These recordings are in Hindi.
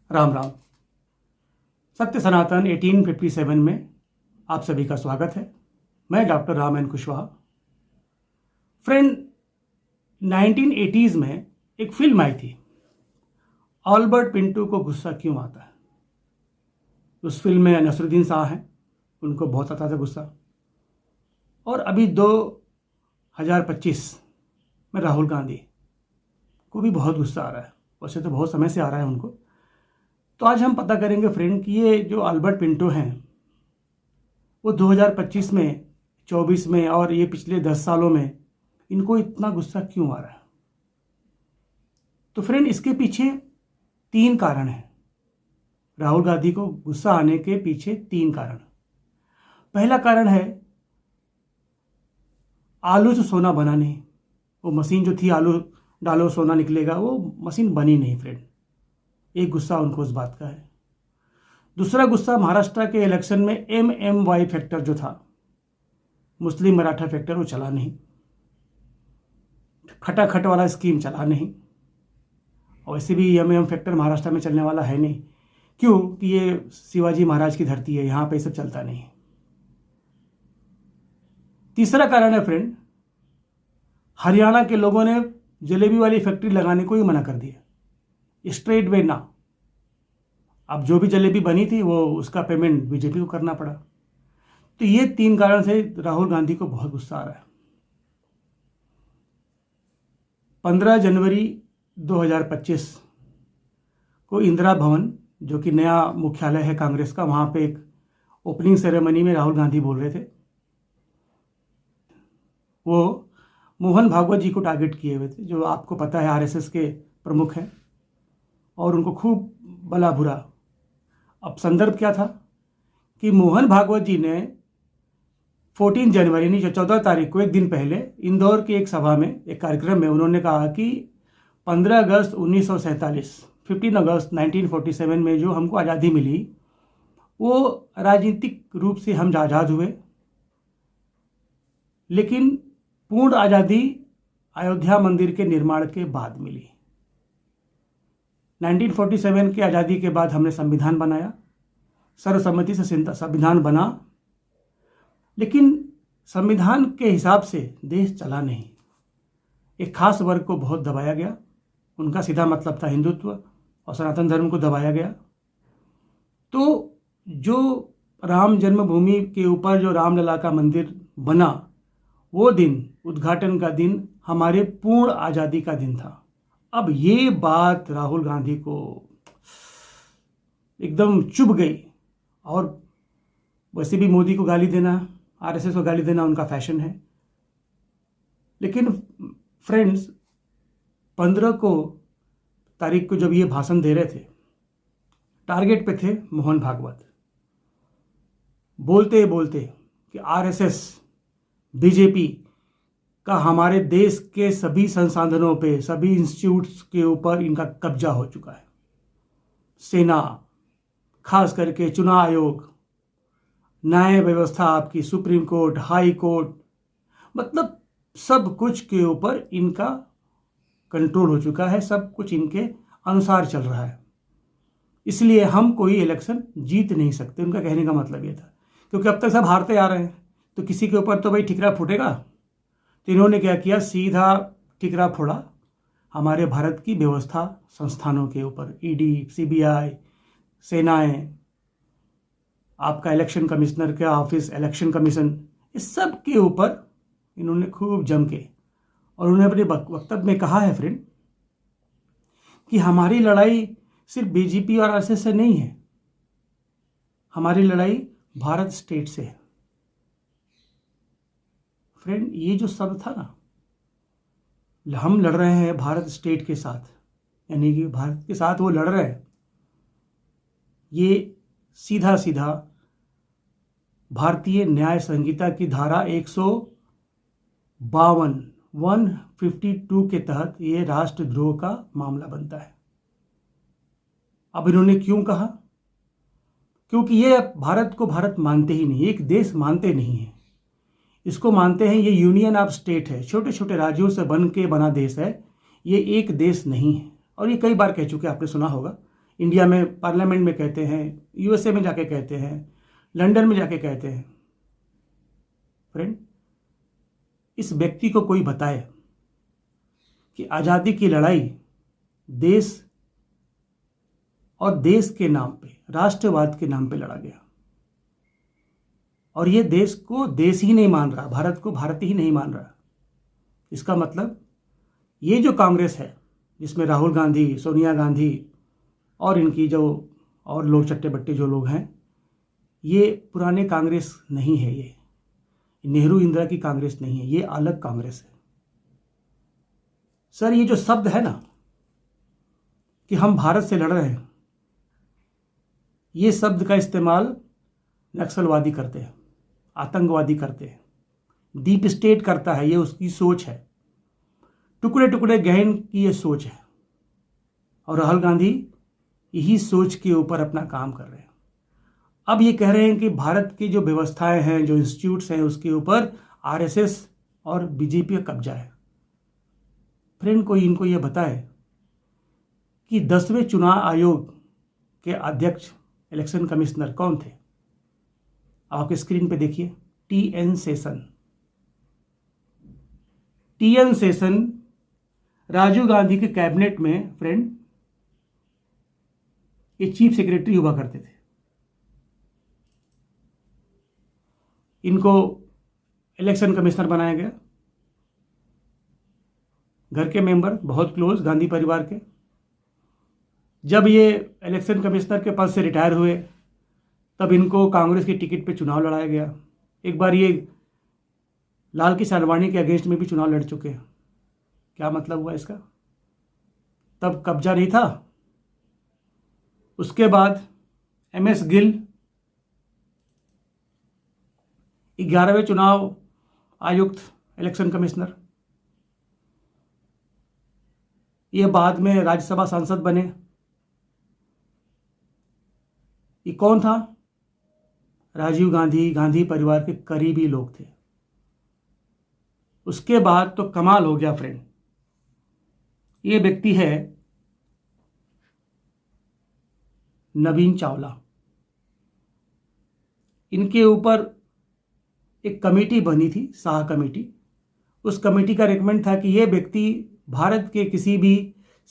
राम राम। सत्य सनातन 1857 में आप सभी का स्वागत है। मैं doctor Ram N Kushwaha. Friend, 1980s में एक फिल्म आई थी, अल्बर्ट पिंटो को गुस्सा क्यों आता है। उस फिल्म में नसरुद्दीन शाह हैं, उनको बहुत आता था गुस्सा। और अभी 2025 में राहुल गांधी को भी बहुत गुस्सा आ रहा है। वैसे तो बहुत समय से आ रहा है उनको। तो आज हम पता करेंगे फ्रेंड कि ये जो अल्बर्ट पिंटो हैं वो 2025 में, 24 में और ये पिछले 10 सालों में इनको इतना गुस्सा क्यों आ रहा है। तो फ्रेंड, इसके पीछे 3 कारण हैं। राहुल गांधी को गुस्सा आने के पीछे 3 कारण। पहला कारण है आलू से सोना बना नहीं। वो मशीन जो थी, आलू डालो सोना निकलेगा, वो मशीन बनी नहीं फ्रेंड। एक गुस्सा उनको उस बात का है। दूसरा गुस्सा महाराष्ट्र के इलेक्शन में MMY फैक्टर जो था, मुस्लिम मराठा फैक्टर, वो चला नहीं। खटाखट वाला स्कीम चला नहीं। और वैसे भी MM फैक्टर महाराष्ट्र में चलने वाला है नहीं। क्यों कि ये शिवाजी महाराज की धरती है, यहाँ पे सब चलता नहीं। तीसरा कारण है फ्रेंड, हरियाणा के लोगों ने जलेबी वाली फैक्ट्री लगाने को ही मना कर दिया। स्ट्रेट वे ना। अब जो भी जलेबी बनी थी वो उसका पेमेंट बीजेपी को करना पड़ा। तो ये 3 कारण से राहुल गांधी को बहुत गुस्सा आ रहा है। 15 जनवरी 2025 को इंदिरा भवन, जो कि नया मुख्यालय है कांग्रेस का, वहाँ पे एक ओपनिंग सेरेमनी में राहुल गांधी बोल रहे थे। वो मोहन भागवत जी को टारगेट किए हुए थे, जो आपको पता है RSS के प्रमुख हैं, और उनको खूब भला बुरा। अब संदर्भ क्या था कि मोहन भागवत जी ने 14 जनवरी यानी 14 तारीख को, एक दिन पहले, इंदौर की एक सभा में, एक कार्यक्रम में उन्होंने कहा कि 15 अगस्त 1947, 15 अगस्त 1947 में जो हमको आज़ादी मिली, वो राजनीतिक रूप से हम आज़ाद हुए, लेकिन पूर्ण आज़ादी अयोध्या मंदिर के निर्माण के बाद मिली। 1947 के आज़ादी के बाद हमने संविधान बनाया, सर्वसम्मति से संविधान बना, लेकिन संविधान के हिसाब से देश चला नहीं। एक खास वर्ग को बहुत दबाया गया। उनका सीधा मतलब था हिंदुत्व और सनातन धर्म को दबाया गया। तो जो राम जन्मभूमि के ऊपर जो रामलला का मंदिर बना, वो दिन, उद्घाटन का दिन, हमारे पूर्ण आज़ादी का दिन था। अब ये बात राहुल गांधी को एकदम चुभ गई। और वैसे भी मोदी को गाली देना, RSS को गाली देना उनका फैशन है। लेकिन फ्रेंड्स, 15 तारीख को जब ये भाषण दे रहे थे, टारगेट पे थे मोहन भागवत। बोलते बोलते कि RSS, बीजेपी का हमारे देश के सभी संसाधनों पे, सभी इंस्टीट्यूट्स के ऊपर इनका कब्जा हो चुका है। सेना, खास करके चुनाव आयोग, न्याय व्यवस्था आपकी, सुप्रीम कोर्ट, हाई कोर्ट, मतलब सब कुछ के ऊपर इनका कंट्रोल हो चुका है। सब कुछ इनके अनुसार चल रहा है। इसलिए हम कोई इलेक्शन जीत नहीं सकते। उनका कहने का मतलब ये था, क्योंकि अब तक सब हारते आ रहे हैं, तो किसी के ऊपर तो भाई ठिकरा फूटेगा। तो इन्होंने क्या किया, सीधा ठिकरा फोड़ा हमारे भारत की व्यवस्था संस्थानों के ऊपर। ED, CBI, सेनाएं, आपका इलेक्शन कमिश्नर का ऑफिस, इलेक्शन कमीशन, इस सब के ऊपर इन्होंने खूब जम के, और उन्होंने अपने वक्तव्य में कहा है फ्रेंड कि हमारी लड़ाई सिर्फ BJP और RSS से नहीं है, हमारी लड़ाई भारत स्टेट से है। फ्रेंड, ये जो शब्द था ना, हम लड़ रहे हैं भारत स्टेट के साथ, यानी कि भारत के साथ वो लड़ रहे हैं, ये सीधा सीधा भारतीय न्याय संहिता की धारा 152 के तहत ये राष्ट्रद्रोह का मामला बनता है। अब इन्होंने क्यों कहा? क्योंकि ये भारत को भारत मानते ही नहीं, एक देश मानते नहीं है। इसको मानते हैं ये यूनियन ऑफ स्टेट है, छोटे छोटे राज्यों से बन के बना देश है, ये एक देश नहीं है। और ये कई बार कह चुके, आपने सुना होगा, इंडिया में पार्लियामेंट में कहते हैं, यूएसए में जाके कहते हैं, लंदन में जाके कहते हैं। फ्रेंड, इस व्यक्ति को कोई बताए कि आज़ादी की लड़ाई देश और देश के नाम पे, राष्ट्रवाद के नाम पे लड़ा गया, और ये देश को देश ही नहीं मान रहा, भारत को भारत ही नहीं मान रहा। इसका मतलब ये जो कांग्रेस है, जिसमें राहुल गांधी, सोनिया गांधी और इनकी जो और लोग चट्टे बट्टे जो लोग हैं, ये पुराने कांग्रेस नहीं है। ये नेहरू इंदिरा की कांग्रेस नहीं है, ये अलग कांग्रेस है। सर, ये जो शब्द है ना कि हम भारत से लड़ रहे हैं, ये शब्द का इस्तेमाल नक्सलवादी करते हैं, आतंकवादी करते हैं, डीप स्टेट करता है। ये उसकी सोच है, टुकड़े टुकड़े गहन की ये सोच है, और राहुल गांधी यही सोच के ऊपर अपना काम कर रहे हैं। अब ये कह रहे हैं कि भारत की जो व्यवस्थाएं हैं, जो इंस्टीट्यूट्स हैं, उसके ऊपर आरएसएस और बीजेपी का कब्जा है। फ्रेंड, कोई इनको ये बताए कि 10वें चुनाव आयोग के अध्यक्ष, इलेक्शन कमिश्नर कौन थे? आपके स्क्रीन पे देखिए, टीएन शेषन। टीएन शेषन राजीव गांधी के कैबिनेट में, फ्रेंड, ये चीफ सेक्रेटरी हुआ करते थे। इनको इलेक्शन कमिश्नर बनाया गया। घर के मेंबर, बहुत क्लोज गांधी परिवार के। जब ये इलेक्शन कमिश्नर के पद से रिटायर हुए, तब इनको कांग्रेस की टिकट पे चुनाव लड़ाया गया। एक बार ये लाल कृष्ण आडवाणी के अगेंस्ट में भी चुनाव लड़ चुके हैं। क्या मतलब हुआ इसका? तब कब्जा नहीं था। उसके बाद एमएस गिल 11वें चुनाव आयुक्त, इलेक्शन कमिश्नर। ये बाद में राज्यसभा सांसद बने। ये कौन था? राजीव गांधी, गांधी परिवार के करीबी लोग थे। उसके बाद तो कमाल हो गया फ्रेंड। ये व्यक्ति है नवीन चावला। इनके ऊपर एक कमेटी बनी थी, शाह कमेटी। उस कमेटी का रिकमेंड था कि ये व्यक्ति भारत के किसी भी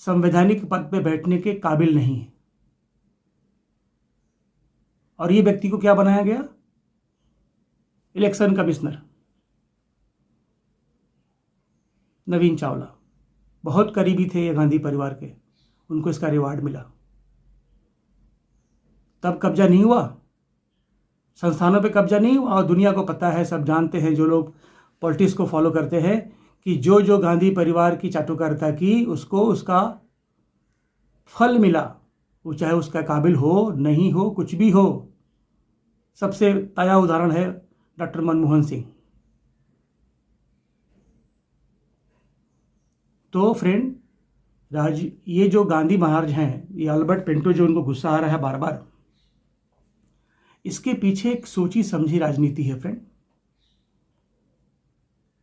संवैधानिक पद पर बैठने के काबिल नहीं है, और ये व्यक्ति को क्या बनाया गया? Election commissioner. नवीन चावला बहुत करीबी थे ये गांधी परिवार के, उनको इसका रिवार्ड मिला। तब कब्जा नहीं हुआ, संस्थानों पे कब्जा नहीं हुआ। और दुनिया को पता है, सब जानते हैं, जो लोग पॉलिटिक्स को फॉलो करते हैं, कि जो जो गांधी परिवार की चाटुकारिता की, उसको उसका फल मिला। वो चाहे उसका काबिल हो, नहीं हो, कुछ भी हो। सबसे ताज़ा उदाहरण है डॉक्टर मनमोहन सिंह। तो फ्रेंड, ये जो गांधी महाराज हैं, ये अल्बर्ट पिंटो, जो उनको गुस्सा आ रहा है बार बार, इसके पीछे एक सोची समझी राजनीति है फ्रेंड।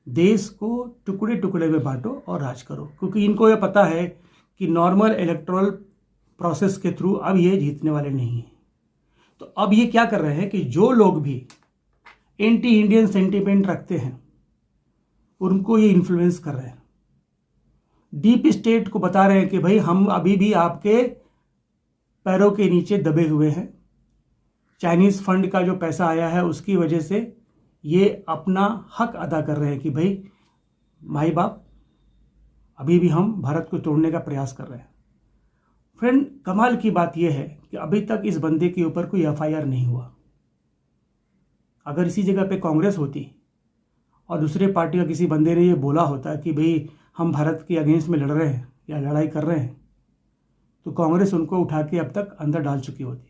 देश को टुकड़े टुकड़े में बांटो और राज करो, क्योंकि इनको यह पता है कि नॉर्मल इलेक्टोरल प्रोसेस के थ्रू अब ये जीतने वाले नहीं हैं। तो अब ये क्या कर रहे हैं कि जो लोग भी एंटी इंडियन सेंटिमेंट रखते हैं, उनको ये इन्फ्लुएंस कर रहे हैं। डीप स्टेट को बता रहे हैं कि भाई, हम अभी भी आपके पैरों के नीचे दबे हुए हैं। चाइनीज फंड का जो पैसा आया है, उसकी वजह से ये अपना हक अदा कर रहे हैं कि भाई, माई बाप, अभी भी हम भारत को तोड़ने का प्रयास कर रहे हैं। फ्रेंड, कमाल की बात यह है कि अभी तक इस बंदे के ऊपर कोई एफआईआर नहीं हुआ। अगर इसी जगह पे कांग्रेस होती और दूसरे पार्टी का किसी बंदे ने ये बोला होता कि भाई, हम भारत के अगेंस्ट में लड़ रहे हैं या लड़ाई कर रहे हैं, तो कांग्रेस उनको उठा के अब तक अंदर डाल चुकी होती।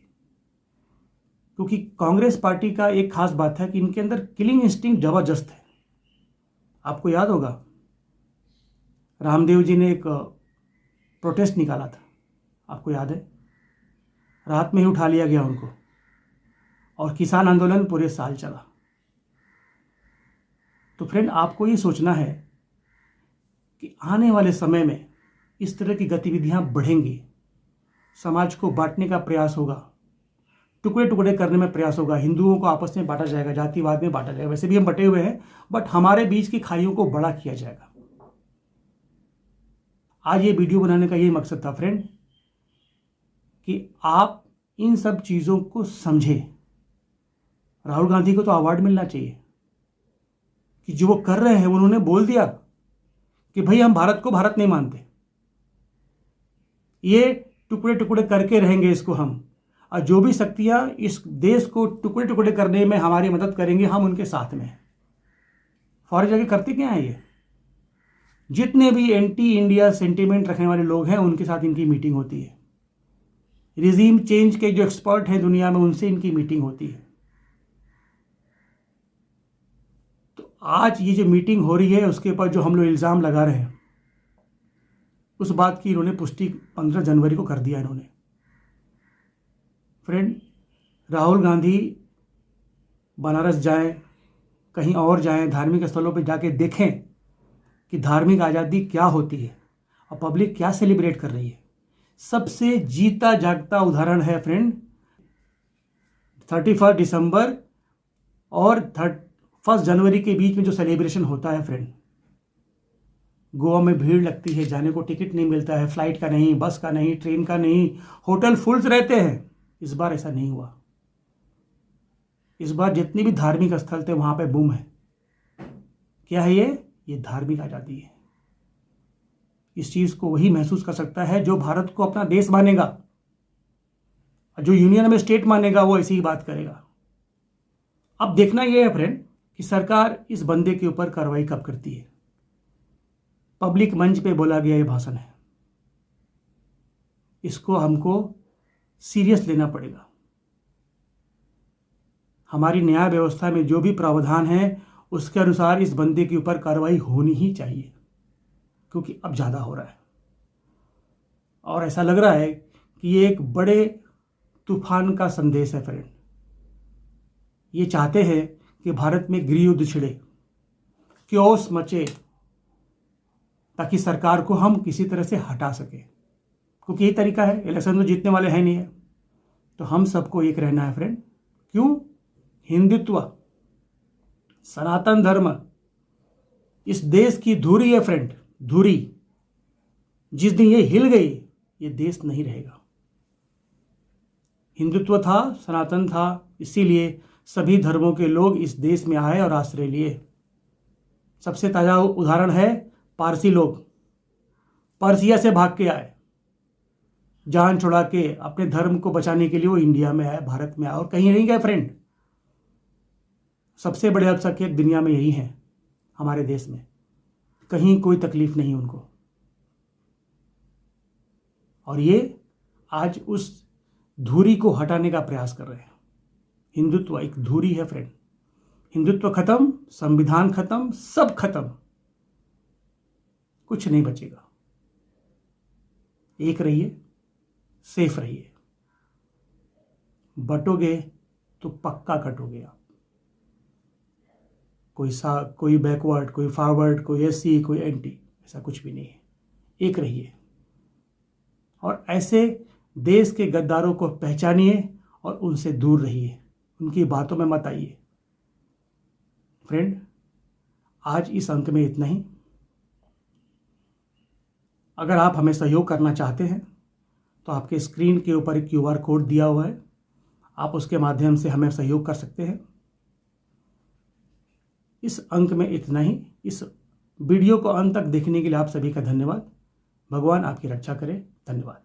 क्योंकि कांग्रेस पार्टी का एक खास बात है कि इनके अंदर किलिंग इंस्टिंक्ट जबरदस्त है। आपको याद होगा, रामदेव जी ने एक प्रोटेस्ट निकाला था, आपको याद है? रात में ही उठा लिया गया उनको, और किसान आंदोलन पूरे साल चला। तो फ्रेंड, आपको ये सोचना है कि आने वाले समय में इस तरह की गतिविधियां बढ़ेंगी, समाज को बांटने का प्रयास होगा, टुकड़े टुकड़े करने में प्रयास होगा, हिंदुओं को आपस में बांटा जाएगा, जातिवाद में बांटा जाएगा। वैसे भी हम बटे हुए हैं, बट हमारे बीच की खाइयों को बड़ा किया जाएगा। आज ये वीडियो बनाने का यही मकसद था फ्रेंड, कि आप इन सब चीज़ों को समझें। राहुल गांधी को तो अवार्ड मिलना चाहिए कि जो वो कर रहे हैं, उन्होंने बोल दिया कि भाई हम भारत को भारत नहीं मानते, ये टुकड़े टुकड़े करके रहेंगे इसको हम, और जो भी शक्तियां इस देश को टुकड़े टुकड़े करने में हमारी मदद करेंगे, हम उनके साथ में। फौरन जाके करते क्या है, ये जितने भी एंटी इंडिया सेंटीमेंट रखने वाले लोग हैं उनके साथ इनकी मीटिंग होती है। रिजीम चेंज के जो एक्सपर्ट हैं दुनिया में, उनसे इनकी मीटिंग होती है। तो आज ये जो मीटिंग हो रही है, उसके ऊपर जो हम लोग इल्ज़ाम लगा रहे हैं, उस बात की इन्होंने पुष्टि 15 जनवरी को कर दिया इन्होंने। फ्रेंड, राहुल गांधी बनारस जाएं, कहीं और जाएं, धार्मिक स्थलों पर जाके देखें कि धार्मिक आज़ादी क्या होती है और पब्लिक क्या सेलिब्रेट कर रही है। सबसे जीता जागता उदाहरण है फ्रेंड 31 दिसंबर और 1 जनवरी के बीच में जो सेलिब्रेशन होता है फ्रेंड। गोवा में भीड़ लगती है, जाने को टिकट नहीं मिलता है, फ्लाइट का नहीं, बस का नहीं, ट्रेन का नहीं, होटल फुल्स रहते हैं। इस बार ऐसा नहीं हुआ। इस बार जितने भी धार्मिक स्थल थे वहां पे बूम है। क्या है ये धार्मिक आज़ादी है। इस चीज़ को वही महसूस कर सकता है जो भारत को अपना देश मानेगा, जो यूनियन में स्टेट मानेगा, वो ऐसी ही बात करेगा। अब देखना यह है फ्रेंड कि सरकार इस बंदे के ऊपर कार्रवाई कब करती है। पब्लिक मंच पे बोला गया ये भाषण है, इसको हमको सीरियस लेना पड़ेगा। हमारी न्याय व्यवस्था में जो भी प्रावधान है उसके अनुसार इस बंदे के ऊपर कार्रवाई होनी ही चाहिए, क्योंकि अब ज़्यादा हो रहा है और ऐसा लग रहा है कि ये एक बड़े तूफान का संदेश है फ्रेंड। ये चाहते हैं कि भारत में गृह युद्ध छिड़े, क्योस मचे, ताकि सरकार को हम किसी तरह से हटा सके, क्योंकि यही तरीका है। इलेक्शन तो जीतने वाले हैं नहीं है, तो हम सबको एक रहना है फ्रेंड। क्यों? हिंदुत्व, सनातन धर्म इस देश की धुरी है फ्रेंड, धुरी। जिस दिन ये हिल गई, ये देश नहीं रहेगा। हिंदुत्व था, सनातन था, इसीलिए सभी धर्मों के लोग इस देश में आए और आश्रय लिए। सबसे ताज़ा उदाहरण है पारसी लोग, पर्सिया से भाग के आए, जान छुड़ा के अपने धर्म को बचाने के लिए वो इंडिया में आए, भारत में आए, और कहीं नहीं गए फ्रेंड। सबसे बड़े अल्पसंख्यक दुनिया में यही हैं, हमारे देश में कहीं कोई तकलीफ नहीं उनको। और ये आज उस धुरी को हटाने का प्रयास कर रहे हैं। हिंदुत्व एक धुरी है फ्रेंड। हिंदुत्व खत्म, संविधान खत्म, सब खत्म, कुछ नहीं बचेगा। एक रहिए, सेफ रहिए। बटोगे तो पक्का कटोगे आप। कोई बैकवर्ड, कोई फॉरवर्ड, कोई एससी, कोई एंटी, ऐसा कुछ भी नहीं है। एक रहिए और ऐसे देश के गद्दारों को पहचानिए और उनसे दूर रहिए, उनकी बातों में मत आइए। फ्रेंड, आज इस अंक में इतना ही। अगर आप हमें सहयोग करना चाहते हैं तो आपके स्क्रीन के ऊपर एक QR कोड दिया हुआ है, आप उसके माध्यम से हमें सहयोग कर सकते हैं। इस अंक में इतना ही। इस वीडियो को अंत तक देखने के लिए आप सभी का धन्यवाद। भगवान आपकी रक्षा करे। धन्यवाद।